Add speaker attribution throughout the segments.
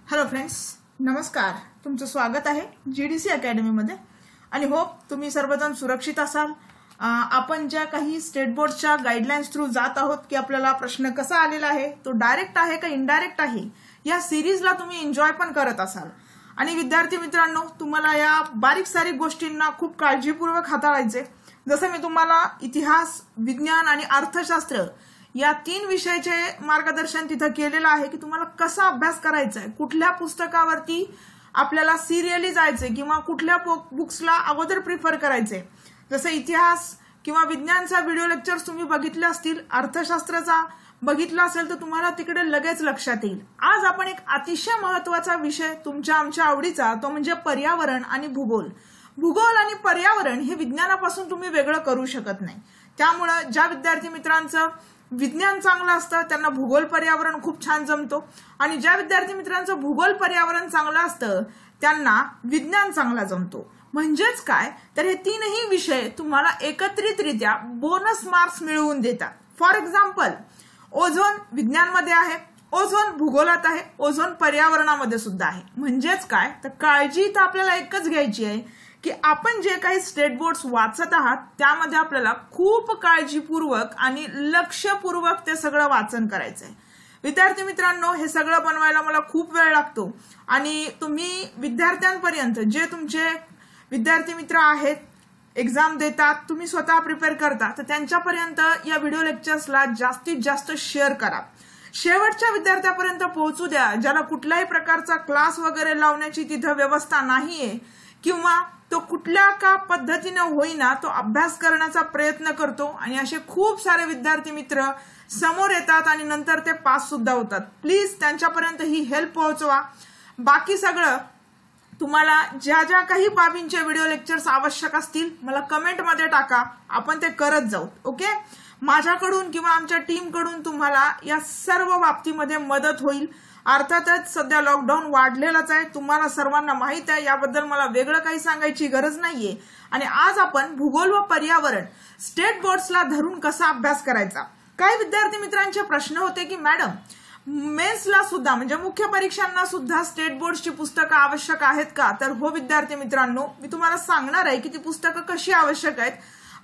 Speaker 1: Hello friends, नमस्कार. तुमचं स्वागत आहे जीडीसी अकॅडमी मध्ये आणि होप तुम्ही सर्वजण सुरक्षित असाल. आपण ज्या काही स्टेट बोर्डच्या गाईडलाईन्स थ्रू जात आहोत की आपल्याला प्रश्न कसा आलेला आहे, तो डायरेक्ट आहे का इनडायरेक्ट आहे, या सिरीजला तुम्ही एन्जॉय पण करत असाल. आणि विद्यार्थी मित्रांनो, तुम्हाला या बारीक सारीक गोष्टींना खूप काळजीपूर्वक हाताळायचे. जसं मी तुम्हाला इतिहास, विज्ञान आणि अर्थशास्त्र या 3 विषयाचे मार्गदर्शन तिथे केलेलं आहे की तुम्हाला कसा अभ्यास करायचा आहे, कुठल्या पुस्तकावरती आपल्याला सिरियली जायचे किंवा कुठल्या बुक्सला अगोदर प्रिफर करायचे. जसं इतिहास किंवा विज्ञानचा व्हिडिओ लेक्चर्स तुम्ही बघितले असतील, अर्थशास्त्राचा बघितला असेल तर तुम्हाला तिकडे लगेच लक्षात येईल. आज आपण एक अतिशय महत्त्वाचा विषय तुमच्या आमच्या आवडीचा, तो म्हणजे पर्यावरण आणि भूगोल. भूगोल आणि पर्यावरण हे विज्ञानापासून तुम्ही वेगळं करू शकत नाही. त्यामुळे ज्या विद्यार्थी मित्रांचं विज्ञान चांगलं असतं त्यांना भूगोल पर्यावरण खूप छान जमतो आणि ज्या विद्यार्थी मित्रांचं भूगोल पर्यावरण चांगलं असतं त्यांना विज्ञान चांगला जमतो. म्हणजेच काय तर हे 3ही विषय तुम्हाला एकत्रितरित्या बोनस मार्क्स मिळवून देतात. फॉर एक्झाम्पल, ओझोन विज्ञानमध्ये आहे, ओझोन भूगोलात आहे, ओझोन पर्यावरणामध्ये सुद्धा आहे. म्हणजेच काय तर काळजी तर आपल्याला एकच घ्यायची आहे की आपण जे काही स्टेट बोर्ड्स वाचत आहात त्यामध्ये आपल्याला खूप काळजीपूर्वक आणि लक्षपूर्वक ते सगळं वाचन करायचं आहे. विद्यार्थी मित्रांनो, हे सगळं बनवायला मला खूप वेळ लागतो आणि तुम्ही विद्यार्थ्यांपर्यंत, जे तुमचे विद्यार्थी मित्र आहेत, एक्झाम देतात, तुम्ही स्वतः प्रिपेअर करता, तर त्यांच्यापर्यंत या व्हिडिओ लेक्चर्सला जास्तीत जास्त शेअर करा. शेवटच्या विद्यार्थ्यापर्यंत पोहोचू द्या ज्याला कुठल्याही प्रकारचा क्लास वगैरे लावण्याची तिथं व्यवस्था नाहीये किंवा तो कुठल्या का पद्धतीने होईना तो अभ्यास करण्याचा प्रयत्न करतो आणि असे खूप सारे विद्यार्थी मित्र समोर येतात आणि नंतर ते पास सुद्धा होतात. प्लीज त्यांच्यापर्यंत ही हेल्प पोहोचवा. बाकी सगळं तुम्हाला ज्या ज्या काही बाबींचे व्हिडिओ लेक्चर्स आवश्यक असतील मला कमेंटमध्ये टाका, आपण ते करत जाऊ. ओके, माझ्याकडून किंवा आमच्या टीमकडून तुम्हाला या सर्व बाबतीमध्ये मदत होईल. अर्थातच सध्या लॉकडाऊन वाढलेलाच आहे, तुम्हाला सर्वांना माहित आहे, याबद्दल मला वेगळं काही सांगायची गरज नाहीये. आणि आज आपण भूगोल व पर्यावरण स्टेट बोर्ड्सला धरून कसा अभ्यास करायचा. काही विद्यार्थी मित्रांचे प्रश्न होते की मॅडम, मेन्सला सुद्धा म्हणजे मुख्य परीक्षांना सुद्धा स्टेट बोर्डची पुस्तकं आवश्यक आहेत का? तर हो विद्यार्थी मित्रांनो, मी तुम्हाला सांगणार आहे की ती पुस्तकं कशी आवश्यक आहेत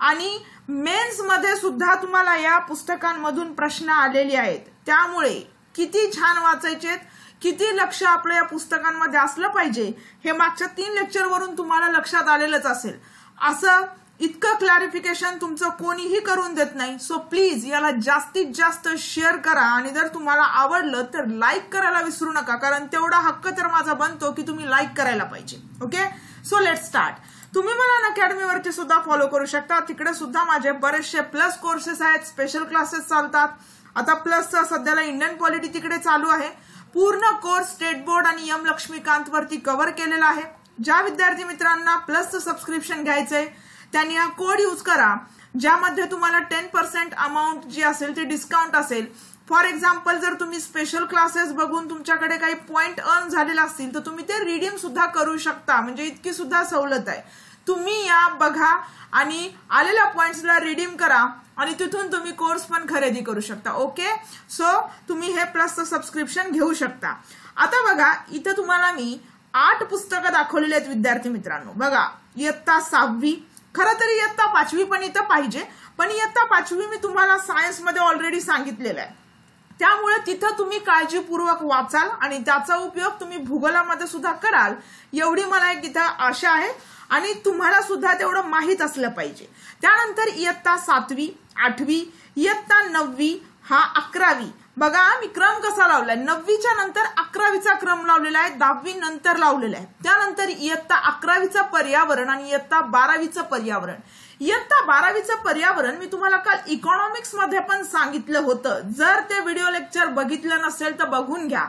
Speaker 1: आणि मेन्स मध्ये सुद्धा तुम्हाला या पुस्तकांमधून प्रश्न आलेले आहेत. त्यामुळे किती छान वाचायचेत, किती लक्ष आपल्या या पुस्तकांमध्ये असलं पाहिजे हे मागच्या 3 लेक्चरवरून तुम्हाला लक्षात आलेलंच असेल. असं इतकं क्लॅरिफिकेशन तुमचं कोणीही करून देत नाही. सो प्लीज याला जास्तीत जास्त शेअर करा आणि जर तुम्हाला आवडलं तर लाईक करायला विसरू नका, कारण तेवढा हक्क तर माझा बनतो की तुम्ही लाईक करायला पाहिजे. Okay, so let start. तुम्ही मला अकॅडमीवरती सुद्धा फॉलो करू शकता. तिकडे सुद्धा माझे बरेचसे प्लस कोर्सेस आहेत, स्पेशल क्लासेस चालतात. आता प्लसचा सध्याला इंडियन पॉलिटी तिकडे चालू आहे. पूर्ण कोर्स स्टेट बोर्ड आणि एम लक्ष्मीकांत वरती कव्हर केलेला आहे. ज्या विद्यार्थी मित्रांना प्लसचं सबस्क्रिप्शन घ्यायचंय त्यांनी हा कोड यूज करा, ज्यामध्ये तुम्हाला 10% अमाऊंट जी असेल ते डिस्काउंट असेल. फॉर एक्झाम्पल, जर तुम्ही स्पेशल क्लासेस बघून तुमच्याकडे काही पॉइंट अर्न झालेले असतील तर तुम्ही ते रिडीम सुद्धा करू शकता. म्हणजे इतकी सुद्धा सवलत आहे. तुम्ही या बघा आणि आलेल्या पॉइंट्सला रिडीम करा आणि तिथून तुम्ही कोर्स पण खरेदी करू शकता. ओके, सो तुम्ही हे प्लसचं सबस्क्रिप्शन घेऊ शकता. आता बघा, इथं तुम्हाला मी 8 पुस्तकं दाखवलेली आहेत विद्यार्थी मित्रांनो. बघा, इयत्ता 6वी, खरं तरी इयत्ता 5वी पण इथं पाहिजे, पण इयत्ता 5वी मी तुम्हाला सायन्समध्ये ऑलरेडी सांगितलेलं आहे. त्यामुळे तिथं तुम्ही काळजीपूर्वक वाचाल आणि त्याचा उपयोग तुम्ही भूगोलामध्ये सुद्धा कराल, एवढी मला एक इथं आशा आहे आणि तुम्हाला सुद्धा तेवढं माहीत असलं पाहिजे. त्यानंतर इयत्ता 7वी, 8वी, इयत्ता 9वी, हा 11वी. बघा मी क्रम कसा लावलाय, 9वीच्या नंतर 11वीचा क्रम लावलेला आहे, 10वी नंतर लावलेला आहे. त्यानंतर इयत्ता 11वीचं पर्यावरण आणि इयत्ता 12वीचं पर्यावरण. इयत्ता 12वीचं पर्यावरण मी तुम्हाला काल इकॉनॉमिक्स मध्ये पण सांगितलं होतं. जर ते व्हिडिओ लेक्चर बघितलं नसेल तर बघून घ्या.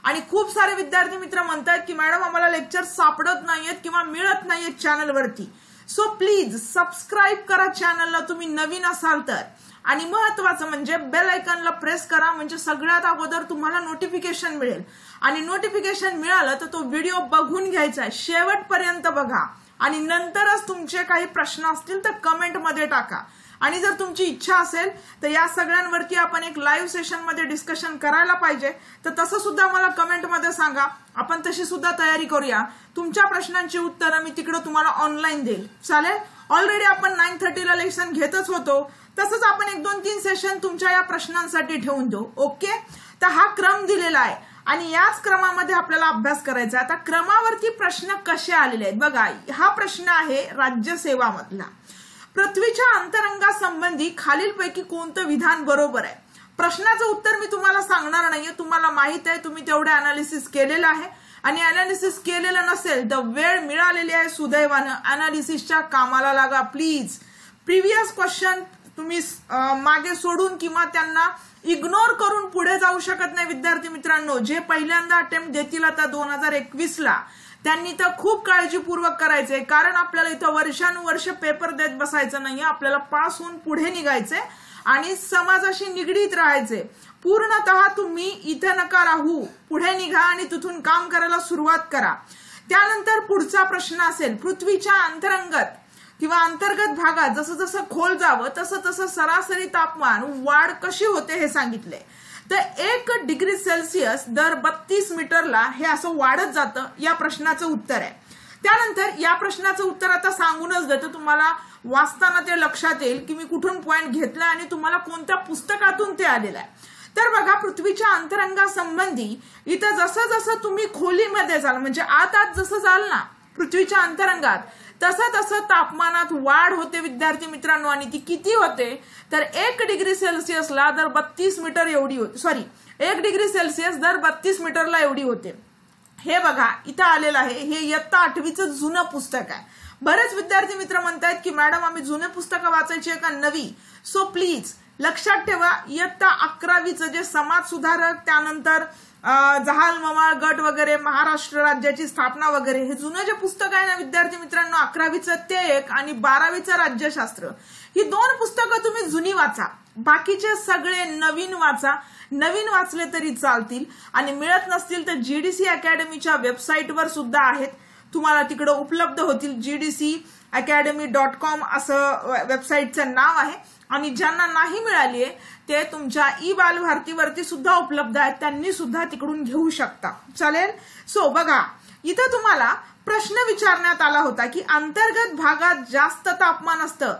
Speaker 1: आणि खूप सारे विद्यार्थी मित्र म्हणतात की मॅडम आम्हाला लेक्चर सापडत नाहीयेत किंवा मिळत नाहीयेत चॅनलवरती. सो प्लीज सबस्क्राईब करा चॅनलला तुम्ही नवीन असाल तर. आणि महत्वाचं म्हणजे बेल आयकॉनला प्रेस करा, म्हणजे सगळ्यात अगोदर तुम्हाला नोटिफिकेशन मिळेल. आणि नोटिफिकेशन मिळालं तर तो व्हिडिओ बघून घ्यायचा आहे, शेवटपर्यंत बघा आणि नंतरच तुमचे काही प्रश्न असतील तर कमेंटमध्ये टाका. आणि जर तुमची इच्छा असेल तर या सगळ्यांवरती आपण एक लाईव्ह सेशन मध्ये डिस्कशन करायला पाहिजे, तर तसं सुद्धा मला कमेंटमध्ये सांगा, आपण तशी सुद्धा तयारी करूया. तुमच्या प्रश्नांची उत्तरं मी तिकडे तुम्हाला ऑनलाईन देईल. चालेल. ऑलरेडी आपण 9:30 ला लेसन घेतच होतो, तसंच आपण 1-2-3 सेशन तुमच्या या प्रश्नांसाठी ठेवून देऊ. ओके. तर हा क्रम दिलेला आहे आणि याच क्रमामध्ये आपल्याला अभ्यास करायचा. आता क्रमावरती प्रश्न कसे आलेले आहेत बघा. हा प्रश्न आहे राज्यसेवा मधला. पृथ्वीच्या अंतरंगासंबंधी खालीलपैकी कोणतं विधान बरोबर आहे? प्रश्नाचं उत्तर मी तुम्हाला सांगणार नाहीये, तुम्हाला माहित आहे, तुम्ही तेवढे अनालिसिस केलेलं आहे. आणि अनालिसिस केलेलं नसेल तर वेळ मिळालेली आहे सुदैवानं, अनालिसिसच्या कामाला लागा प्लीज. प्रिव्हियस क्वेश्चन तुम्ही मागे सोडून किंवा त्यांना इग्नोर करून पुढे जाऊ शकत नाही विद्यार्थी मित्रांनो. जे पहिल्यांदा अटेम्प्ट देतील आता 2021 ला त्यांनी तर खूप काळजीपूर्वक करायचंय, कारण आपल्याला इथं वर्षानुवर्ष पेपर देत बसायचं नाहीये. आपल्याला पास होऊन पुढे निघायचंय आणि समाजाशी निगडीत राहायचे. पूर्णतः तुम्ही इथे नका राहू, पुढे निघा आणि तिथून काम करायला सुरुवात करा. त्यानंतर पुढचा प्रश्न असेल, पृथ्वीच्या अंतर्गत किंवा अंतर्गत भागात जसं जसं खोल जावं तसं तसं सरासरी तापमान वाढ कशी होते हे सांगितले. तर 1 डिग्री सेल्सिअस दर 32 मीटरला हे असं वाढत जातं. या प्रश्नाचं उत्तर आहे. त्यानंतर या प्रश्नाचं उत्तर आता सांगूनच देतो, तुम्हाला वाचताना ते लक्षात येईल की मी कुठून पॉइंट घेतला आणि तुम्हाला कोणत्या पुस्तकातून ते आलेलं आहे. तर बघा, पृथ्वीच्या अंतरंगासंबंधी इथं जसं जसं तुम्ही खोलीमध्ये जाल म्हणजे आत जसं जाल ना पृथ्वीच्या अंतरंगात, तसं तसं तापमानात वाढ होते विद्यार्थी मित्रांनो. आणि ती किती होते तर 1 डिग्री सेल्सिअसला दर 32 मीटर एवढी होती. 1 डिग्री सेल्सिअस दर 32 मीटरला एवढी होते. हे बघा इथं आलेलं आहे. हे इयत्ता 8वीचं जुनं पुस्तक आहे. बरेच विद्यार्थी मित्र म्हणतायत की मॅडम आम्ही जुने पुस्तकं वाचायची का नवी. सो प्लीज लक्षात ठेवा, इयत्ता 11वीचं जे समाज सुधारक, त्यानंतर जहाल मवाळ गट वगैरे, महाराष्ट्र राज्याची स्थापना वगैरे, हे जुनं जे पुस्तक आहे ना विद्यार्थी मित्रांनो 11वीचं ते एक आणि 12वीचं राज्यशास्त्र, ही 2 पुस्तकं तुम्ही जुनी वाचा. बाकीचे सगळे नवीन वाचा. नवीन वाचले तरी चालतील आणि मिळत नसतील तर GDC अकॅडमीच्या वेबसाईटवर सुद्धा आहेत, तुम्हाला तिकडे उपलब्ध होतील. GDCacademy.com असं वेबसाईटचं नाव आहे. आणि ज्यांना नाही मिळालीये ते तुमच्या बालभारतीवरती सुद्धा उपलब्ध आहेत, त्यांनी सुद्धा तिकडून घेऊ शकता. चालेल. सो बघा, इथं तुम्हाला प्रश्न विचारण्यात आला होता की अंतर्गत भागात जास्त तापमान असतं,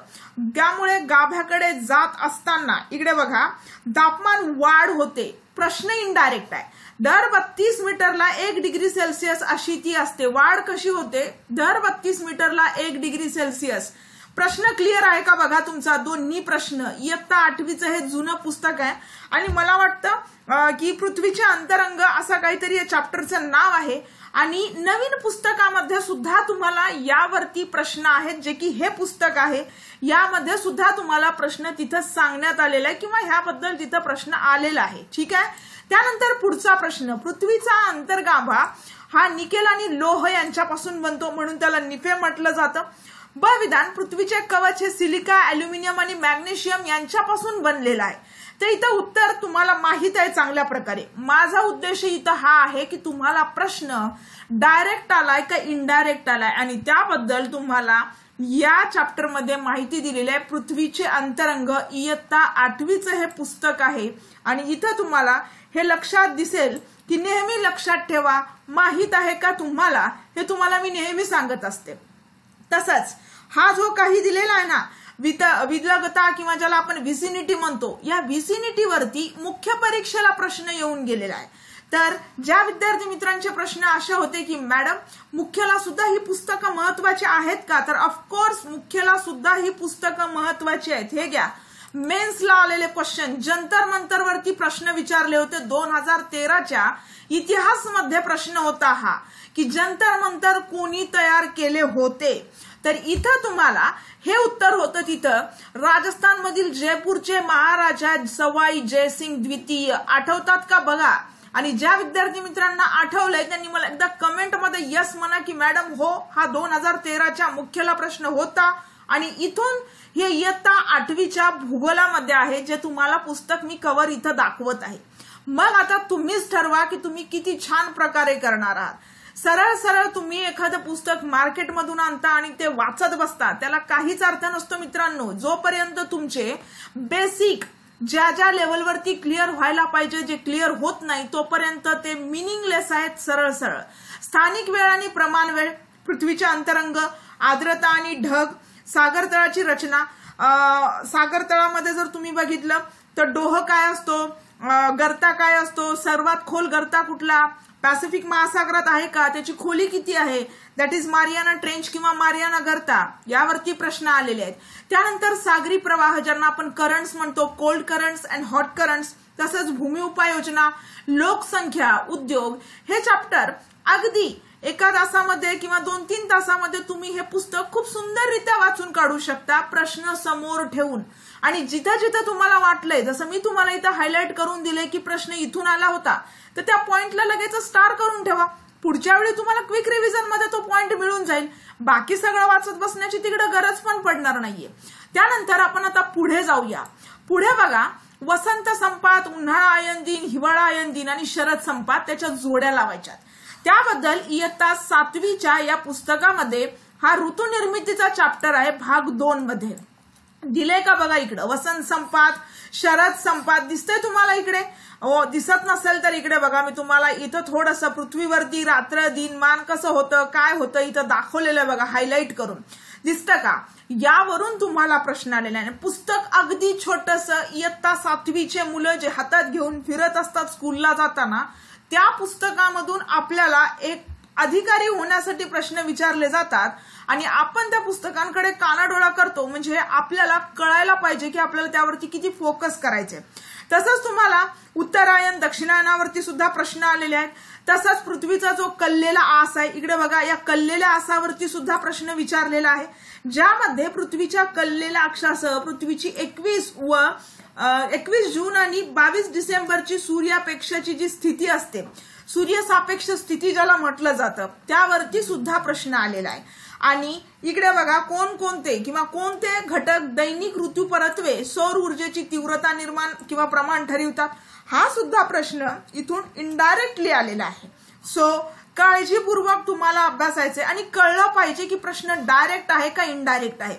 Speaker 1: त्यामुळे गाभ्याकडे जात असताना इकडे बघा तापमान वाढ होते. प्रश्न इनडायरेक्ट आहे. दर 32 मीटरला 1 डिग्री सेल्सिअस अशी ती असते. वाढ कशी होते दर 32 मीटरला 1 डिग्री सेल्सिअस. प्रश्न क्लिअर आहे का बघा तुमचा? दोन्ही प्रश्न. इयत्ता 8वीचं हे जुनं पुस्तक आहे आणि मला वाटतं की पृथ्वीचे अंतरंग असं काहीतरी या चॅप्टरचं नाव आहे. आणि नवीन पुस्तकामध्ये सुद्धा तुम्हाला यावरती प्रश्न आहेत, जे की हे पुस्तक आहे यामध्ये सुद्धा तुम्हाला प्रश्न तिथं सांगण्यात आलेला आहे किंवा ह्याबद्दल तिथं प्रश्न आलेला आहे. ठीक आहे. त्यानंतर पुढचा प्रश्न, पृथ्वीचा अंतर्गाभा हा निकेल आणि लोह यांच्यापासून बनतो म्हणून त्याला निफे म्हटलं जातं. ब विधान, पृथ्वीचे कवच हे सिलिका, अॅल्युमिनियम आणि मॅग्नेशियम यांच्यापासून बनलेलं आहे. तर इथं उत्तर तुम्हाला माहित आहे चांगल्या प्रकारे. माझा उद्देश इथं हा आहे की तुम्हाला प्रश्न डायरेक्ट आलाय का इनडायरेक्ट आलाय आणि त्याबद्दल तुम्हाला या चॅप्टर मध्ये माहिती दिलेली आहे. पृथ्वीचे अंतरंग इयत्ता 8वीचं हे पुस्तक आहे आणि इथं तुम्हाला हे लक्षात दिसेल की नेहमी लक्षात ठेवा, माहित आहे का तुम्हाला, हे तुम्हाला मी नेहमी सांगत असते. तसंच हा जो काही दिलेला आहे ना विलगता किंवा ज्याला आपण व्हिसिनिटी म्हणतो, या व्हिसिनिटी वरती मुख्य परीक्षेला प्रश्न येऊन गेलेला आहे. तर ज्या विद्यार्थी मित्रांचे प्रश्न असे होते की मॅडम मुख्यला सुद्धा ही पुस्तकं महत्वाची आहेत का, तर ऑफकोर्स मुख्यला सुद्धा ही पुस्तकं महत्वाची आहेत. हे घ्या, मेन्सला आलेले क्वेश्चन, जंतर मंतर वरती प्रश्न विचारले होते. 2013च्या इतिहासमध्ये प्रश्न होता हा की जंतर मंतर कोणी तयार केले होते. तर इथं तुम्हाला हे उत्तर होतं तिथं राजस्थानमधील जयपूरचे महाराजा सवाई जयसिंग द्वितीय. आठवतात का बघा. आणि ज्या विद्यार्थी मित्रांना आठवलंय त्यांनी मला एकदा कमेंटमध्ये यस म्हणा की मॅडम हो, हा 2013च्या मुख्यला प्रश्न होता आणि इथून हे इयत्ता 8वीच्या भूगोलामध्ये आहे, जे तुम्हाला पुस्तक मी कव्हर इथं दाखवत आहे. मग आता तुम्हीच ठरवा की तुम्ही किती छान प्रकारे करणार आहात. सरळ सरळ तुम्ही एखादं पुस्तक मार्केटमधून आणता आणि ते वाचत बसता, त्याला काहीच अर्थ नसतो मित्रांनो. जोपर्यंत तुमचे बेसिक ज्या ज्या लेवलवरती क्लिअर व्हायला पाहिजे जे क्लिअर होत नाही तोपर्यंत ते मिनिंगलेस आहेत. सरळ सरळ स्थानिक वेळ आणि प्रमाण वेळ, पृथ्वीचे अंतरंग, आर्द्रता आणि ढग, सागर तळाची रचना. सागर तळामध्ये जर तुम्ही बघितलं तर डोह काय असतो, गर्ता काय असतो, सर्वात खोल गर्ता कुठला, पॅसिफिक महासागरात आहे का, त्याची खोली किती आहे, दॅट इज मारियाना ट्रेंच किंवा मारियाना गर्ता, यावरती प्रश्न आलेले आहेत. त्यानंतर सागरी प्रवाह ज्यांना आपण करंट्स म्हणतो, cold currents and hot currents, तसंच भूमी उपाययोजना, लोकसंख्या, उद्योग. हे चॅप्टर अगदी एका तासामध्ये किंवा 2-3 तासामध्ये तुम्ही हे पुस्तक खूप सुंदररित्या वाचून काढू शकता, प्रश्न समोर ठेवून. आणि जिथं जिथं तुम्हाला वाटलंय, जसं मी तुम्हाला इथं हायलाइट करून दिले की प्रश्न इथून आला होता, तर त्या पॉइंटला लगेच स्टार करून ठेवा. पुढच्या वेळी तुम्हाला क्विक रिव्हिजन मध्ये तो पॉइंट मिळून जाईल. बाकी सगळं वाचत बसण्याची तिकडे गरज पण पडणार नाहीये. त्यानंतर आपण आता पुढे जाऊया. पुढे बघा, वसंत संपात, उन्हाळा आयन दिन, हिवाळा आयन दिन आणि शरद संपात त्याच्या जोड्या लावायच्या. त्याबद्दल इयत्ता 7वीच्या या पुस्तकामध्ये हा ऋतुनिर्मितीचा चॅप्टर आहे, भाग 2 मध्ये दिले का बघा. इकडे वसंत संपात, शरद संपात दिसतंय तुम्हाला इकडे. दिसत नसेल तर इकडे बघा, मी तुम्हाला इथं थोडंसं पृथ्वीवरती रात्र दिनमान कसं होतं, काय होतं इथं दाखवलेलं बघा, हायलाइट करून दिसतं का. यावरून तुम्हाला प्रश्न आलेला आहे. पुस्तक अगदी छोटंसं, इयत्ता 7वीचे मुलं जे हातात घेऊन फिरत असतात स्कूलला जाताना, त्या पुस्तकामधून आपल्याला एक अधिकारी होण्यासाठी प्रश्न विचारले जातात आणि आपण त्या पुस्तकांकडे कानाडोळा करतो. म्हणजे आपल्याला कळायला पाहिजे की आपल्याला त्यावरती किती फोकस करायचे. तसंच तुम्हाला उत्तरायण दक्षिणायनावरती सुद्धा प्रश्न आलेले आहेत. तसंच पृथ्वीचा जो कललेला आस आहे, इकडे बघा, या कललेल्या आसावरती सुद्धा प्रश्न विचारलेला आहे, ज्यामध्ये पृथ्वीच्या कललेल्या अक्षासह पृथ्वीची 21 जून आणि 22 डिसेंबरची सूर्यापेक्षाची जी स्थिती असते, सूर्य सापेक्ष स्थिती ज्याला म्हटलं जातं, त्यावरती सुद्धा प्रश्न आलेला आहे. आणि इकडे बघा, कोणकोणते किंवा कोणते घटक दैनिक ऋतू परत्वे सौर ऊर्जेची तीव्रता निर्माण किंवा प्रमाण ठरवतात, हा सुद्धा प्रश्न इथून इनडायरेक्टली आलेला आहे. सो काळजीपूर्वक तुम्हाला अभ्यासायचे आणि कळलं पाहिजे की प्रश्न डायरेक्ट आहे का इनडायरेक्ट आहे.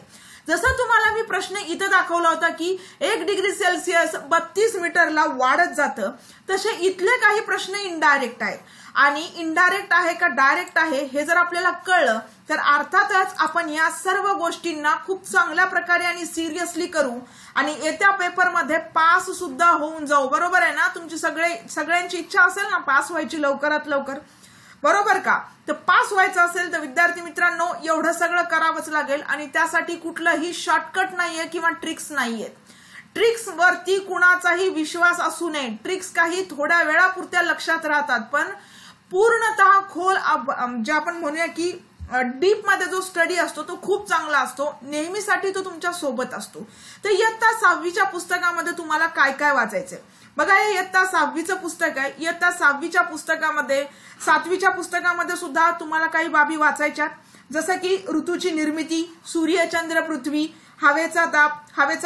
Speaker 1: जसं तुम्हाला मी प्रश्न इथं दाखवला होता की 1 डिग्री सेल्सिअस 32 मीटरला वाढत जातं, तसे इथले काही प्रश्न इनडायरेक्ट आहेत. आणि इनडायरेक्ट आहे का डायरेक्ट आहे हे जर आपल्याला कळलं तर अर्थातच आपण या सर्व गोष्टींना खूप चांगल्या प्रकारे आणि सिरियसली करू आणि येत्या पेपरमध्ये पास सुद्धा होऊन जाऊ. बरोबर आहे ना. तुमची सगळ्यांची इच्छा असेल ना पास व्हायची लवकरात लवकर, बरोबर का. तर पास व्हायचं असेल तर विद्यार्थी मित्रांनो एवढं सगळं करावंच लागेल आणि त्यासाठी कुठलंही शॉर्टकट नाहीये किंवा ट्रिक्स नाहीयेत. ट्रिक्स वरती कुणाचाही विश्वास असू नये. ट्रिक्स काही थोड्या वेळापुरत्या लक्षात राहतात, पण पूर्णतः खोल जे आपण म्हणूया की डीप मध्ये जो स्टडी असतो तो खूप चांगला असतो, नेहमीसाठी तो तुमच्या सोबत असतो. तर इयत्ता 6वीच्या पुस्तकामध्ये तुम्हाला काय काय वाचायचंय बघा. हे इयत्ता 6वीचं पुस्तक आहे. इयत्ता 6वीच्या पुस्तकामध्ये 7वीच्या पुस्तकामध्ये सुद्धा तुम्हाला काही बाबी वाचायच्या, जसं की ऋतूची निर्मिती, सूर्य चंद्र पृथ्वी, हवेचा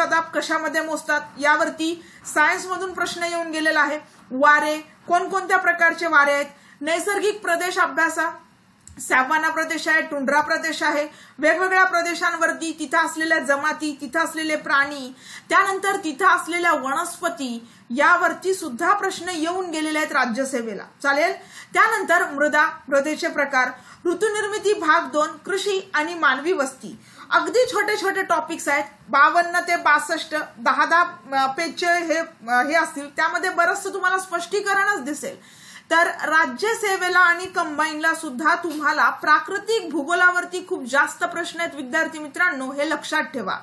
Speaker 1: दाब कशामध्ये मोजतात, यावरती सायन्स मधून प्रश्न येऊन गेलेला आहे. वारे, कोणकोणत्या प्रकारचे वारे आहेत, नैसर्गिक प्रदेश अभ्यासा, सॅव्हाना प्रदेश आहे, टुंड्रा प्रदेश आहे, वेगवेगळ्या प्रदेशांवरती तिथं असलेल्या जमाती, तिथं असलेले प्राणी, त्यानंतर तिथं असलेल्या वनस्पती, यावरती सुद्धा प्रश्न येऊन गेलेले आहेत राज्यसेवेला. चालेल. त्यानंतर मृदेचे प्रकार, ऋतुनिर्मिती भाग 2, कृषी आणि मानवी वस्ती. अगदी छोटे छोटे टॉपिक्स आहेत. 52 ते 62 10 पेजचे हे असतील. त्यामध्ये बरंचसं तुम्हाला स्पष्टीकरणच दिसेल. तर राज्यसेवेला आणि कंबाईनला सुद्धा तुम्हाला प्राकृतिक भूगोलावरती खूप जास्त प्रश्न आहेत विद्यार्थी मित्रांनो, हे लक्षात ठेवा.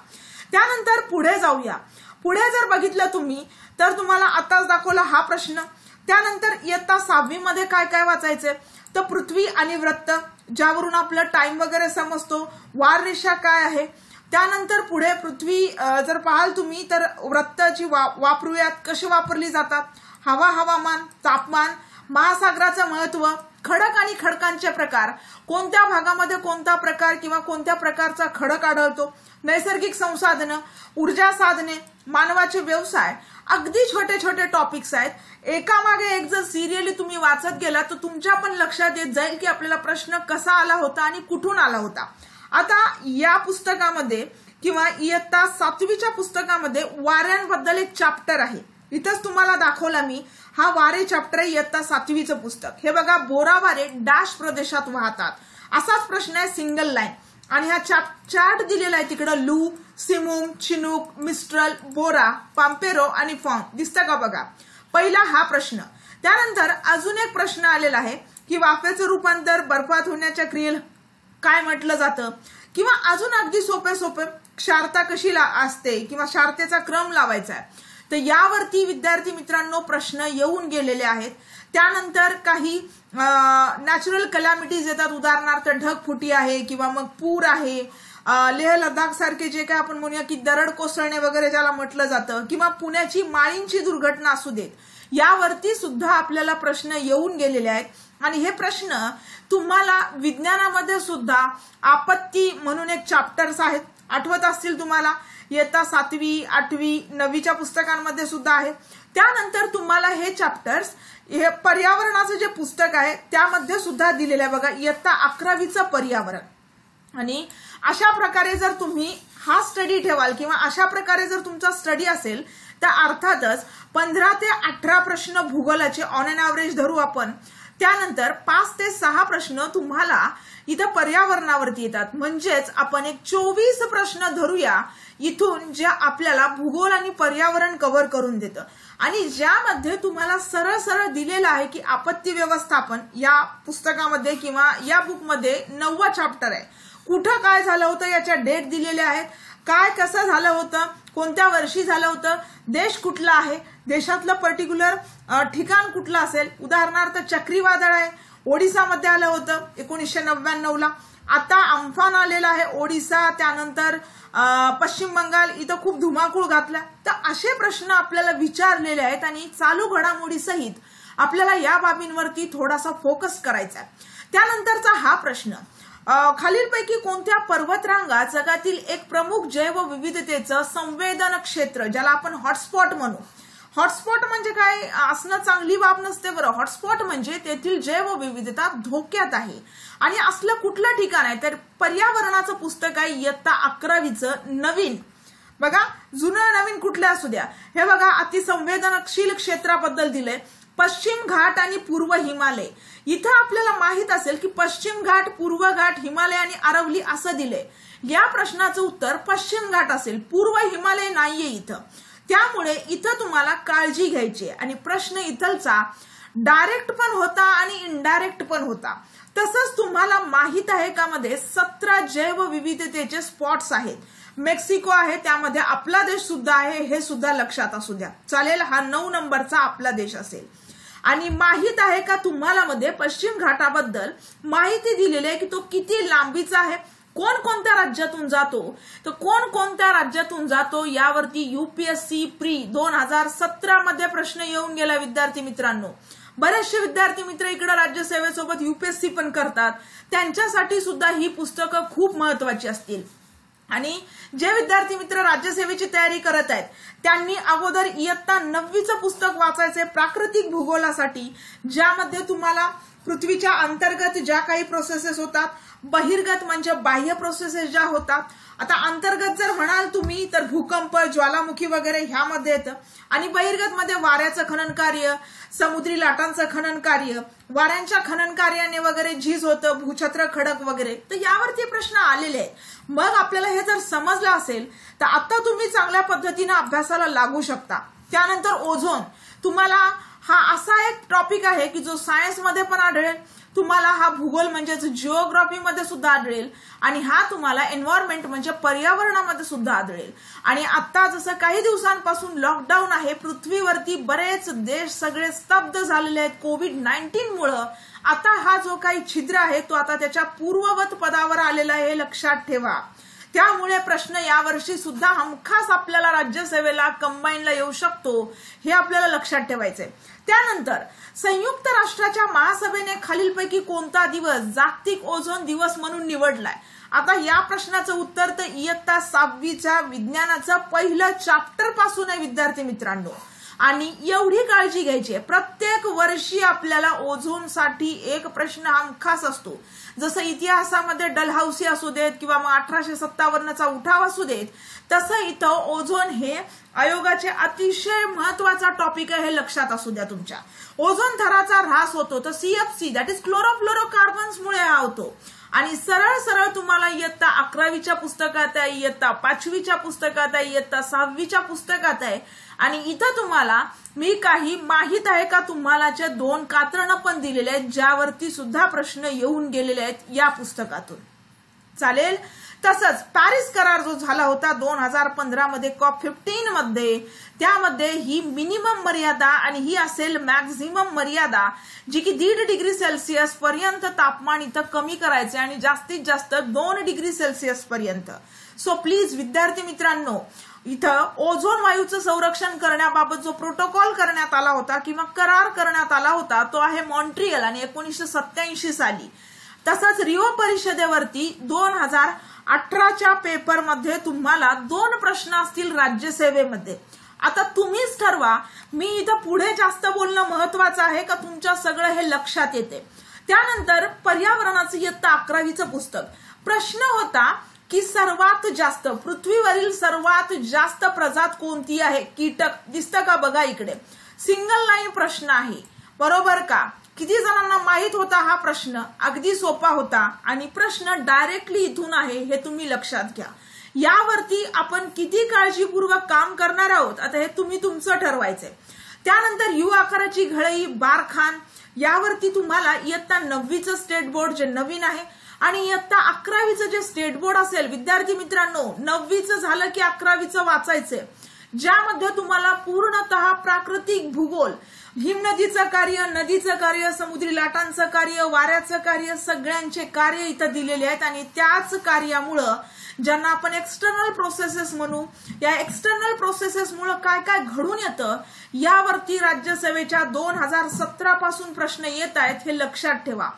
Speaker 1: त्यानंतर पुढे जाऊया. पुढे जर बघितलं तुम्ही तर तुम्हाला आताच दाखवला हा प्रश्न. त्यानंतर इयत्ता 6वी मध्ये काय काय वाचायचंय, तर पृथ्वी आणि वृत्त, ज्यावरून आपलं टाइम वगैरे समजतो, वार रेषा काय आहे. त्यानंतर पुढे पृथ्वी जर पाहाल तुम्ही तर वृत्ताची वापरूयात, कशी वापरली जातात, हवा, हवामान, तापमान, महासागराचं महत्व, खडक आणि खडकांचे प्रकार, कोणत्या भागामध्ये कोणता प्रकार किंवा कोणत्या प्रकारचा खडक आढळतो, नैसर्गिक संसाधनं, ऊर्जा साधने, मानवाचे व्यवसाय अगदी छोटे छोटे टॉपिक्स आहेत. एकामागे एक जर सिरियली तुम्ही वाचत गेला तर तुमच्या पण लक्षात येत जाईल की आपल्याला प्रश्न कसा आला होता आणि कुठून आला होता. आता या पुस्तकामध्ये किंवा इयत्ता 7वीच्या पुस्तकामध्ये वाऱ्यांबद्दल एक चॅप्टर आहे. इथंच तुम्हाला दाखवला मी. हा वारे चॅप्टर आहे, इयत्ता 7वीचं पुस्तक. हे बघा, बोरा वारे डॅश प्रदेशात वाहतात, असाच प्रश्न आहे, सिंगल लाईन. आणि हा चार्ट दिलेला आहे तिकडं. लू, सिमुम, चिनूक, मिस्ट्रल, बोरा, पाम्पेरो आणि फॉर्म दिसतं का बघा. पहिला हा प्रश्न. त्यानंतर अजून एक प्रश्न आलेला आहे की वाफेचं रूपांतर बर्फात होण्याच्या क्रियेला काय म्हटलं जातं, किंवा अजून अगदी सोपे सोपे क्षारता कशी असते किंवा क्षारतेचा क्रम लावायचा आहे. तर यावरती विद्यार्थी मित्रांनो प्रश्न येऊन गेलेले आहेत. त्यानंतर काही नॅचरल कलॅमिटीज येतात, उदाहरणार्थ ढगफुटी आहे किंवा मग पूर आहे, लेह लडाख सारखे जे काय आपण म्हणूया की दरड कोसळणे वगैरे ज्याला म्हटलं जातं, किंवा पुण्याची माळींची दुर्घटना असू देत, यावरती सुद्धा आपल्याला प्रश्न येऊन गेलेले आहेत. आणि हे प्रश्न तुम्हाला विज्ञानामध्ये सुद्धा आपत्ती म्हणून एक चॅप्टर्स आहेत, आठवत असतील तुम्हाला, इयत्ता 7वी, 8वी, 9वीच्या पुस्तकांमध्ये सुद्धा आहे. त्यानंतर तुम्हाला हे चॅप्टर्स हे पर्यावरणाचं जे पुस्तक आहे त्यामध्ये सुद्धा दिलेलं आहे बघा, इयत्ता 11वीचं पर्यावरण. आणि अशा प्रकारे जर तुम्ही हा स्टडी ठेवाल किंवा अशा प्रकारे जर तुमचा स्टडी असेल तर अर्थातच 15 ते 18 प्रश्न भूगोलाचे ऑन एन ॲव्हरेज धरू आपण. त्यानंतर 5 ते 6 प्रश्न तुम्हाला इथं पर्यावरणावरती येतात. म्हणजेच आपण एक 24 प्रश्न धरूया इथून, ज्या आपल्याला भूगोल आणि पर्यावरण कव्हर करून देतं. आणि ज्यामध्ये तुम्हाला सरळ सरळ दिलेलं आहे की आपत्ती व्यवस्थापन या पुस्तकामध्ये किंवा या बुकमध्ये 9वा चॅप्टर आहे. कुठं काय झालं होतं याच्या डेट दिलेल्या आहेत, काय कसं झालं होतं, कोणत्या वर्षी झालं होतं, देश कुठला आहे, देशातलं पर्टिक्युलर ठिकाण कुठलं असेल. उदाहरणार्थ चक्रीवादळ आहे, ओडिसामध्ये आलं होतं 1999ला. आता अम्फान आलेला आहे ओडिसा, त्यानंतर पश्चिम बंगाल, इथं खूप धुमाकूळ घातला. तर असे प्रश्न आपल्याला विचारलेले आहेत आणि चालू घडामोडीसहित आपल्याला या बाबींवरती थोडासा फोकस करायचा आहे. त्यानंतरचा हा प्रश्न, खालीलपैकी कोणत्या पर्वतरांगा जगातील एक प्रमुख जैवविविधतेचं संवेदन क्षेत्र, ज्याला आपण हॉटस्पॉट म्हणू. हॉटस्पॉट म्हणजे काय असणं चांगली बाब नसते बरं. हॉटस्पॉट म्हणजे तेथील जैवविविधता धोक्यात आहे. आणि असलं कुठलं ठिकाण आहे तर पर्यावरणाचं पुस्तक आहे इयत्ता 11वीचं नवीन. बघा, जुनं नवीन कुठलं असू द्या. हे बघा, अतिसंवेदनशील क्षेत्राबद्दल दिलंय, पश्चिम घाट आणि पूर्व हिमालय. इथं आपल्याला माहित असेल की पश्चिम घाट, पूर्व घाट, हिमालय आणि अरवली असं दिलंय. या प्रश्नाचं उत्तर पश्चिम घाट असेल, पूर्व हिमालय नाहीये इथं. त्यामुळे इथं तुम्हाला काळजी घ्यायची. आणि प्रश्न इथलचा डायरेक्ट पण होता आणि इनडायरेक्ट पण होता. तसंच तुम्हाला माहित आहे का मध्ये 17 जैवविविधतेचे स्पॉट्स आहेत. मेक्सिको आहे, त्यामध्ये आपला देश सुद्धा आहे, हे सुद्धा लक्षात असू द्या. चालेल, हा 9 नंबरचा आपला देश असेल. आणि माहित आहे का तुम्हाला मध्ये पश्चिम घाटाबद्दल माहिती दिलेली आहे की तो किती लांबीचा आहे, कोणकोणत्या राज्यातून जातो, तर कोणकोणत्या राज्यातून जातो यावरती UPSC प्री 2017 मध्ये प्रश्न येऊन गेला विद्यार्थी मित्रांनो. बरेचसे विद्यार्थी मित्र इकडे राज्यसेवेसोबत UPSC पण करतात, त्यांच्यासाठी सुद्धा ही पुस्तकं खूप महत्वाची असतील. आणि जे विद्यार्थी मित्र राज्यसेवेची तयारी करत आहेत त्यांनी अगोदर इयत्ता 9वीचं पुस्तक वाचायचे प्राकृतिक भूगोलासाठी, ज्यामध्ये तुम्हाला पृथ्वीच्या अंतर्गत ज्या काही प्रोसेसेस होतात, बहिर्गत म्हणजे बाह्य प्रोसेसेस ज्या होतात. आता अंतर्गत जर म्हणाल तुम्ही तर भूकंप, ज्वालामुखी वगैरे ह्यामध्ये येतं. आणि बहिर्गत मध्ये वाऱ्याचं खनन कार्य, समुद्री लाटांचं खनन कार्य, वाऱ्यांच्या खनन कार्याने वगैरे झीज होतं, भूछत्र, खडक वगैरे. तर यावरती प्रश्न आलेले आहेत. मग आपल्याला हे जर समजलं असेल तर आता तुम्ही चांगल्या पद्धतीने अभ्यासाला लागू शकता. त्यानंतर ओझोन, तुम्हाला हा असा एक टॉपिक आहे की जो सायन्समध्ये पण आढळेल, तुम्हाला हा भूगोल म्हणजेच जिओग्राफीमध्ये सुद्धा आढळेल, आणि हा तुम्हाला एन्व्हायरमेंट म्हणजे पर्यावरणामध्ये सुद्धा आढळेल. आणि आता जसं काही दिवसांपासून लॉकडाऊन आहे, पृथ्वीवरती बरेच देश सगळे स्तब्ध झालेले आहेत कोविड-19 मुळे. आता हा जो काही छिद्र आहे तो आता त्याच्या पूर्ववत पदावर आलेला आहे, हे लक्षात ठेवा. त्यामुळे प्रश्न यावर्षी सुद्धा हमखास आपल्याला राज्यसेवेला कंबाईनला येऊ शकतो, हे आपल्याला लक्षात ठेवायचंय. त्यानंतर संयुक्त राष्ट्राच्या महासभेने खालीलपैकी कोणता दिवस जागतिक ओझोन दिवस म्हणून निवडलाय. आता या प्रश्नाचं उत्तर तर इयत्ता 6वीच्या विज्ञानाचं पहिलं चॅप्टर पासून आहे विद्यार्थी मित्रांनो. आणि एवढी काळजी घ्यायची आहे, प्रत्येक वर्षी आपल्याला ओझोनसाठी एक प्रश्न हमखास असतो. जसं इतिहासामध्ये डलहौसी असू देत किंवा मग 1857चा उठाव असू देत, तसं इथं ओझोन हे आयोगाचे अतिशय महत्वाचा टॉपिक आहे, हे लक्षात असू द्या तुमच्या. ओझोन थराचा ऱ्हास होतो तर CFC दॅट इज क्लोरोफ्लोरोकार्बन्समुळे हा होतो. आणि सरळ सरळ तुम्हाला इयत्ता 11वीच्या पुस्तकात आहे, इयत्ता 5वीच्या पुस्तकात आहे, इयत्ता 6वीच्या पुस्तकात आहे. आणि इथं तुम्हाला मी काही माहित आहे का तुम्हालाच्या 2 कात्रणं पण दिलेले आहेत, ज्यावरती सुद्धा प्रश्न येऊन गेलेले आहेत या पुस्तकातून. चालेल. तसंच पॅरिस करार जो झाला होता 2015 मध्ये COP15 मध्ये, त्यामध्ये ही मिनिमम मर्यादा आणि ही असेल मॅक्झिमम मर्यादा, जी की 1.5 डिग्री सेल्सिअस पर्यंत तापमान इथं कमी करायचे आणि जास्तीत जास्त 2 डिग्री सेल्सिअस पर्यंत. सो प्लीज विद्यार्थी मित्रांनो, इथं ओझोन वायूचं संरक्षण करण्याबाबत जो प्रोटोकॉल करण्यात आला होता किंवा करार करण्यात आला होता तो आहे मॉन्ट्रियल आणि 1987 साली. तसंच रिओ परिषदेवरती 2018च्या पेपरमध्ये तुम्हाला 2 प्रश्न असतील राज्यसेवेमध्ये. आता तुम्हीच ठरवा, मी इथं पुढे जास्त बोलणं महत्वाचं आहे का तुमच्या सगळं हे लक्षात येते. त्यानंतर पर्यावरणाचं इयत्ता 11वीचं पुस्तक, प्रश्न होता की सर्वात जास्त पृथ्वीवरील सर्वात जास्त प्रजात कोणती आहे, कीटक. दिसतं का बघा इकडे, सिंगल लाईन प्रश्न आहे, बरोबर का. किती जणांना माहित होता हा प्रश्न? अगदी सोपा होता आणि प्रश्न डायरेक्टली इथून आहे, हे तुम्ही लक्षात घ्या. यावरती आपण किती काळजीपूर्वक काम करणार आहोत आता हे तुम्ही तुमचं ठरवायचंय. त्यानंतर यू आकाराची घळई, बारखान, यावरती तुम्हाला इयत्ता 9वीचं स्टेट बोर्ड जे नवीन आहे आणि इयत्ता 11वीचं जे स्टेट बोर्ड असेल, विद्यार्थी मित्रांनो 9वीचं झालं की 11वीचं वाचायचंय, ज्यामध्ये तुम्हाला पूर्णतः प्राकृतिक भूगोल, हिमनदीचं कार्य, नदीचं कार्य, समुद्री लाटांचं कार्य, वाऱ्याचं कार्य, सगळ्यांचे कार्य इथं दिलेले आहेत. आणि त्याच कार्यामुळं ज्यांना आपण एक्सटर्नल प्रोसेसेस म्हणू, या एक्सटर्नल प्रोसेसेसमुळं काय काय घडून येतं यावरती राज्यसेवेच्या 2017 पासून प्रश्न येत आहेत, हे लक्षात ठेवा.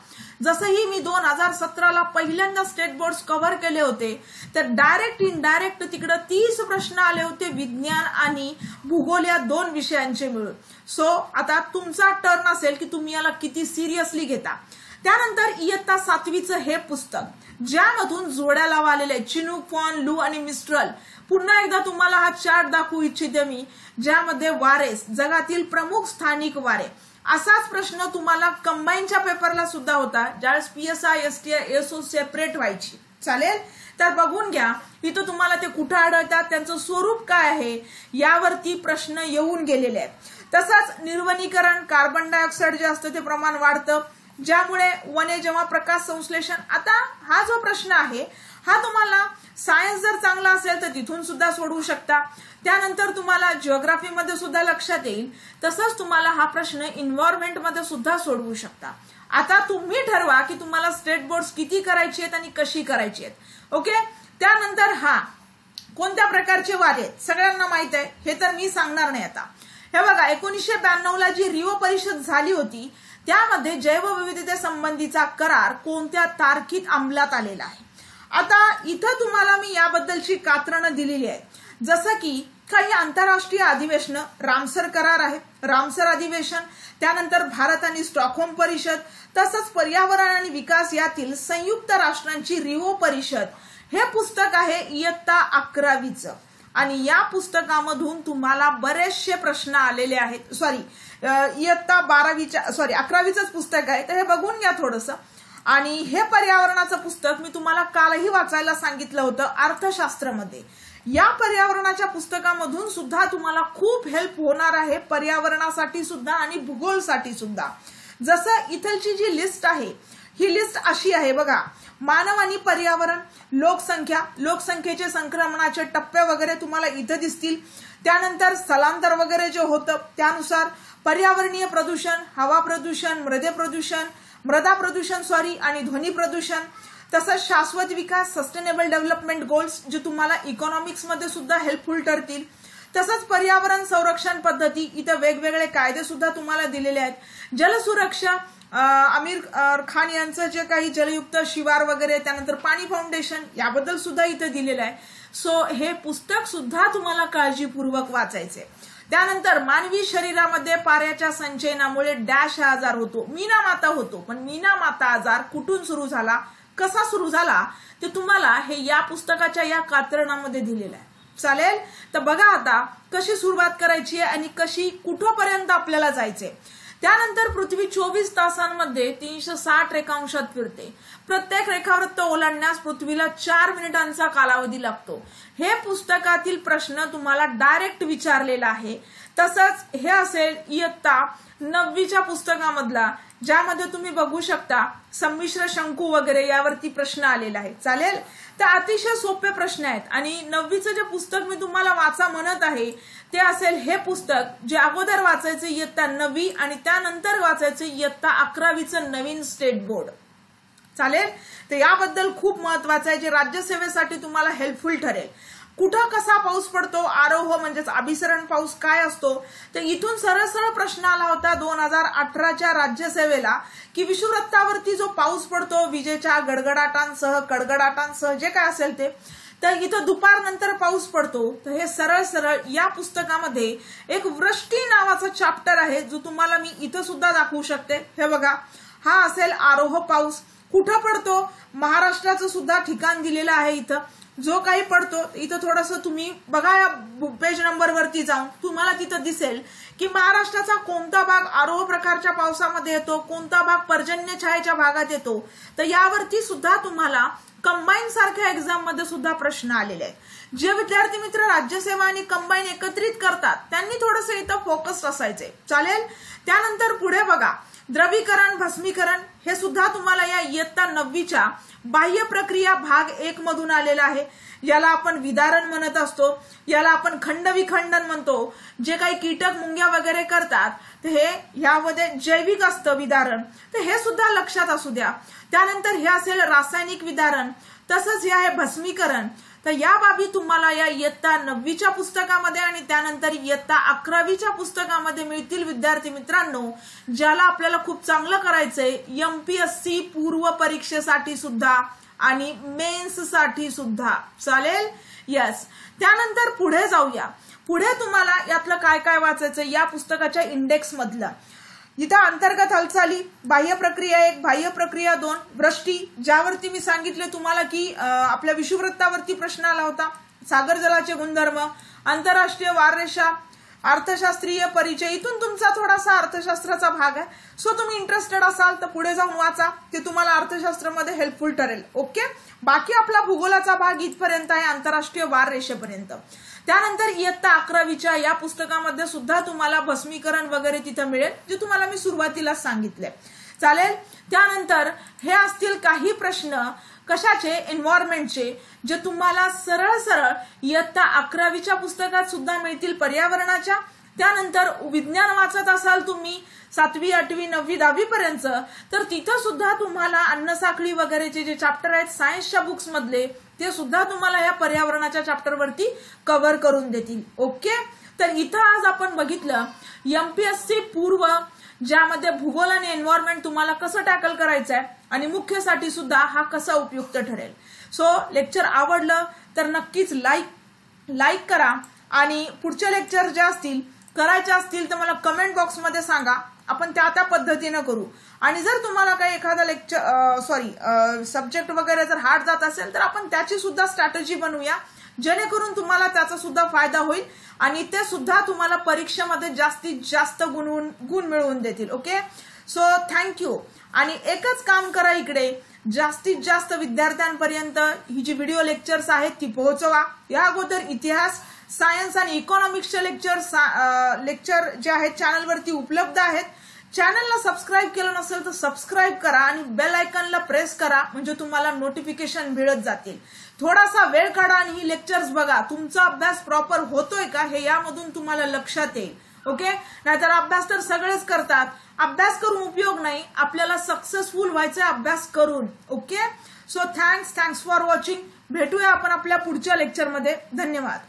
Speaker 1: जसंही मी 2017ला पहिल्यांदा स्टेट बोर्ड कव्हर केले होते, तर डायरेक्ट इनडायरेक्ट तिकडे 30 प्रश्न आले होते विज्ञान आणि भूगोल या 2 विषयांचे मिळून. सो आता तुमचा टर्न असेल की तुम्ही याला किती सिरियसली घेता. त्यानंतर इयत्ता 7वीचं हे पुस्तक, ज्यामधून जोड्या लावा आलेल्या आहेत, चिनूक, फॉन, लू आणि मिस्ट्रल. पुन्हा एकदा तुम्हाला हा चार्ट दाखवू इच्छिते मी, ज्यामध्ये वारे, जगातील प्रमुख स्थानिक वारे. असाच प्रश्न तुम्हाला कंबाईनच्या पेपरला सुद्धा होता, ज्यावेळेस PSI, STI, ASO सेपरेट व्हायची. चालेल. तर बघून घ्या इथं तुम्हाला ते कुठं आढळतात, त्यांचं स्वरूप काय आहे, यावरती प्रश्न येऊन गेलेले आहेत. तसंच निर्वनीकरण, कार्बन डायऑक्साईड जे असतं ते प्रमाण वाढतं, ज्यामुळे वने जेव्हा प्रकाश संश्लेषण. आता हा जो प्रश्न आहे हा तुम्हाला सायन्स जर चांगला असेल तर तिथून सुद्धा सोडवू शकता. त्यानंतर तुम्हाला जिओग्राफीमध्ये सुद्धा लक्षात येईल. तसंच तुम्हाला हा प्रश्न एन्व्हायरमेंटमध्ये सुद्धा सोडवू शकता. आता तुम्ही ठरवा की तुम्हाला स्टेट बोर्ड्स किती करायची आहेत आणि कशी करायची आहेत. ओके. त्यानंतर हा कोणत्या प्रकारचे वारे आहेत सगळ्यांना माहित आहे, हे तर मी सांगणार नाही आता. हे बघा 1992ला जी रिओ परिषद झाली होती त्यामध्ये जैवविविधतेसंबंधीचा करार कोणत्या तारखेत अंमलात आलेला आहे. आता इथं तुम्हाला मी याबद्दलची कात्रणं दिलेली आहेत. जसं की काही आंतरराष्ट्रीय अधिवेशन, रामसर करार आहे, रामसर अधिवेशन, त्यानंतर भारत आणि स्टॉकहोम परिषद, तसंच पर्यावरण आणि विकास यातील संयुक्त राष्ट्रांची रिओ परिषद. हे पुस्तक आहे इयत्ता 11वीचं आणि या पुस्तकामधून तुम्हाला बरेचसे प्रश्न आलेले आहेत. इयत्ता 11वीचंच पुस्तक आहे, तर हे बघून घ्या थोडंसं. आणि हे पर्यावरणाचं पुस्तक मी तुम्हाला कालही वाचायला सांगितलं होतं अर्थशास्त्रामध्ये. या पर्यावरणाच्या पुस्तकामधून सुद्धा तुम्हाला खूप हेल्प होणार आहे, पर्यावरणासाठी सुद्धा आणि भूगोलसाठी सुद्धा. जसं इथलची जी लिस्ट आहे ही लिस्ट अशी आहे बघा. मानव आणि पर्यावरण, लोकसंख्या, लोकसंख्येचे संक्रमणाचे टप्पे वगैरे तुम्हाला इथं दिसतील. त्यानंतर स्थलांतर वगैरे जे होतं त्यानुसार पर्यावरणीय प्रदूषण, हवा प्रदूषण, मृदा प्रदूषण आणि ध्वनी प्रदूषण. तसंच शाश्वत विकास, सस्टेनेबल डेव्हलपमेंट गोल्स, जे तुम्हाला इकॉनॉमिक्स मध्ये सुद्धा हेल्पफुल ठरतील. तसंच पर्यावरण संरक्षण पद्धती, इथं वेगवेगळे कायदे सुद्धा तुम्हाला दिलेले आहेत. जलसुरक्षा, आमिर खान यांचं जे काही जलयुक्त शिवार वगैरे, त्यानंतर पाणी फाउंडेशन याबद्दल सुद्धा इथं दिलेलं आहे. सो हे पुस्तक सुद्धा तुम्हाला काळजीपूर्वक वाचायचे. त्यानंतर मानवी शरीरामध्ये पाऱ्याच्या संचयनामुळे डॅश हा आजार होतो, मीना माता होतो. पण मीना माता आजार कुठून सुरू झाला, कसा सुरू झाला ते तुम्हाला हे या पुस्तकाच्या या कात्रणामध्ये दिलेलं आहे. चालेल, तर बघा आता कशी सुरुवात करायची आहे आणि कशी कुठपर्यंत आपल्याला जायचंय. त्यानंतर पृथ्वी 24 तासांमध्ये 360 रेखांशात फिरते. प्रत्येक रेखावृत्त ओलांडण्यास पृथ्वीला 4 मिनिटांचा कालावधी लागतो. हे पुस्तकातील प्रश्न तुम्हाला डायरेक्ट विचारलेला आहे. तसंच हे असेल इयत्ता 9वीच्या पुस्तकामधला, ज्यामध्ये तुम्ही बघू शकता संमिश्र शंकू वगैरे यावरती प्रश्न आलेला आहे. चालेल, तर अतिशय सोपे प्रश्न आहेत. आणि 9वीचं जे पुस्तक मी तुम्हाला वाचा म्हणत आहे ते असेल हे पुस्तक, जे अगोदर वाचायचे इयत्ता 9वी आणि त्यानंतर वाचायचे इयत्ता 11वीचं नवीन स्टेट बोर्ड. चालेल, तर याबद्दल खूप महत्वाचं आहे, जे राज्यसेवेसाठी तुम्हाला हेल्पफुल ठरेल. कुठं कसा पाऊस पडतो, आरोह म्हणजेच अभिसरण पाऊस काय असतो, तर इथून सरळ सरळ प्रश्न आला होता 2018च्या राज्यसेवेला की विषुववृत्तावरती जो पाऊस पडतो विजेच्या गडगडाटांसह कडकडाटांसह जे काय असेल ते, तर इथं दुपारनंतर पाऊस पडतो. तर हे सरळ सरळ या पुस्तकामध्ये एक वृष्टी नावाचा चॅप्टर आहे, जो तुम्हाला मी इथं सुद्धा दाखवू शकते. हे बघा, हा असेल आरोह पाऊस. कुठं पडतो, महाराष्ट्राचं सुद्धा ठिकाण दिलेलं आहे इथं. जो काही पडतो इथं थोडंसं तुम्ही बघा, या पेज नंबर वरती जाऊन तुम्हाला तिथं दिसेल की महाराष्ट्राचा कोणता भाग आरोह प्रकारच्या पावसामध्ये येतो, कोणता भाग पर्जन्य छायेच्या भागात येतो. तर यावरती सुद्धा तुम्हाला कंबाईन सारख्या एक्झाम मध्ये सुद्धा प्रश्न आलेले आहेत. जे विद्यार्थी मित्र राज्यसेवा आणि कंबाईन एकत्रित करतात त्यांनी थोडंसं इथं फोकस असायचे. चालेल, त्यानंतर पुढे बघा, द्रवीकरण भस्मीकरण हे सुद्धा तुम्हाला या इयत्ता 9वीच्या बाह्य प्रक्रिया भाग 1 मधून आलेला आहे. याला आपण विदारण म्हणत असतो, याला आपण खंडविखंडन म्हणतो. जे काही कीटक मुंग्या वगैरे करतात ते हे यामध्ये जैविक असतं विदारण, तर हे सुद्धा लक्षात असू द्या. त्यानंतर हे असेल रासायनिक विदारण, तसंच हे आहे भस्मीकरण. तर या बाबी तुम्हाला या इयत्ता 9वीच्या पुस्तकामध्ये आणि त्यानंतर इयत्ता 11वीच्या पुस्तकामध्ये मिळतील विद्यार्थी मित्रांनो, ज्याला आपल्याला खूप चांगलं करायचंय MPSC पूर्व परीक्षेसाठी सुद्धा आणि मेन्स साठी सुद्धा. चालेल, यस. त्यानंतर पुढे जाऊया. पुढे तुम्हाला यातलं काय काय वाचायचं या पुस्तकाच्या इंडेक्स मधलं. इथं अंतर्गत हालचाली, बाह्य प्रक्रिया 1, बाह्य प्रक्रिया 2, वृष्टी, ज्यावरती मी सांगितले तुम्हाला की आपल्या विषुववृत्तावरती प्रश्न आला होता, सागर जलाचे गुणधर्म, आंतरराष्ट्रीय वाररेषा, अर्थशास्त्रीय परिचय. इथून तुमचा थोडासा अर्थशास्त्राचा भाग आहे. सो तुम्ही इंटरेस्टेड असाल तर पुढे जाऊन वाचा, ते तुम्हाला अर्थशास्त्रामध्ये हेल्पफुल ठरेल. ओके, बाकी आपला भूगोलाचा भाग इथपर्यंत आहे, आंतरराष्ट्रीय वाररेषेपर्यंत. त्यानंतर इयत्ता 11वीच्या या पुस्तकामध्ये सुद्धा तुम्हाला भस्मीकरण वगैरे तिथं मिळेल, जे तुम्हाला मी सुरुवातीला सांगितले. चालेल, त्यानंतर हे असतील काही प्रश्न कशाचे, एन्व्हायरमेंटचे, जे तुम्हाला सरळ सरळ इयत्ता 11वीच्या पुस्तकात सुद्धा मिळतील पर्यावरणाच्या. त्यानंतर विज्ञान वाचत असाल तुम्ही 7वी 8वी 9वी 10वी पर्यंत, तर तिथं सुद्धा तुम्हाला अन्नसाखळी वगैरेचे जे चॅप्टर आहेत सायन्सच्या बुक्स मधले, ते सुद्धा तुम्हाला या पर्यावरणाच्या चॅप्टरवरती कव्हर करून देतील. ओके, तर इथं आज आपण बघितलं MPSC पूर्व, ज्यामध्ये भूगोल आणि एन्व्हायरमेंट तुम्हाला कसं टॅकल करायचं आहे आणि मुख्यसाठी सुद्धा हा कसा उपयुक्त ठरेल. सो लेक्चर आवडलं तर नक्कीच लाईक करा आणि पुढचे लेक्चर जे असतील करायचे असतील तर मला कमेंट बॉक्समध्ये सांगा, आपण त्या पद्धतीनं करू. आणि जर तुम्हाला काही एखादा लेक्चर सब्जेक्ट वगैरे जर हार्ड जात असेल तर आपण त्याची सुद्धा स्ट्रॅटेजी बनवूया, जेणेकरून तुम्हाला त्याचा सुद्धा फायदा होईल आणि ते सुद्धा तुम्हाला परीक्षेमध्ये जास्तीत जास्त गुण मिळवून देतील. Okay, so thank you. आणि एकच काम करा, इकडे जास्तीत जास्त विद्यार्थ्यांपर्यंत ही जी व्हिडिओ लेक्चर्स आहेत ती पोहोचवा. या अगोदर इतिहास, सायन्स आणि इकॉनॉमिक्सचे लेक्चर जे आहेत चॅनलवरती उपलब्ध आहेत. चॅनलला सबस्क्राईब केलं नसेल तर सबस्क्राईब करा आणि बेल आयकॉनला प्रेस करा, म्हणजे तुम्हाला नोटिफिकेशन मिळत जातील. थोडासा वेळ काढा आणि ही लेक्चर्स बघा, तुमचा अभ्यास प्रॉपर होतोय का हे यामधून तुम्हाला लक्षात येईल. ओके, नाहीतर अभ्यास तर सगळेच करतात, अभ्यास करून उपयोग नाही, आपल्याला सक्सेसफुल व्हायचंय अभ्यास करून. Okay, so thanks for watching. भेटूया आपण आपल्या पुढच्या लेक्चरमध्ये. धन्यवाद.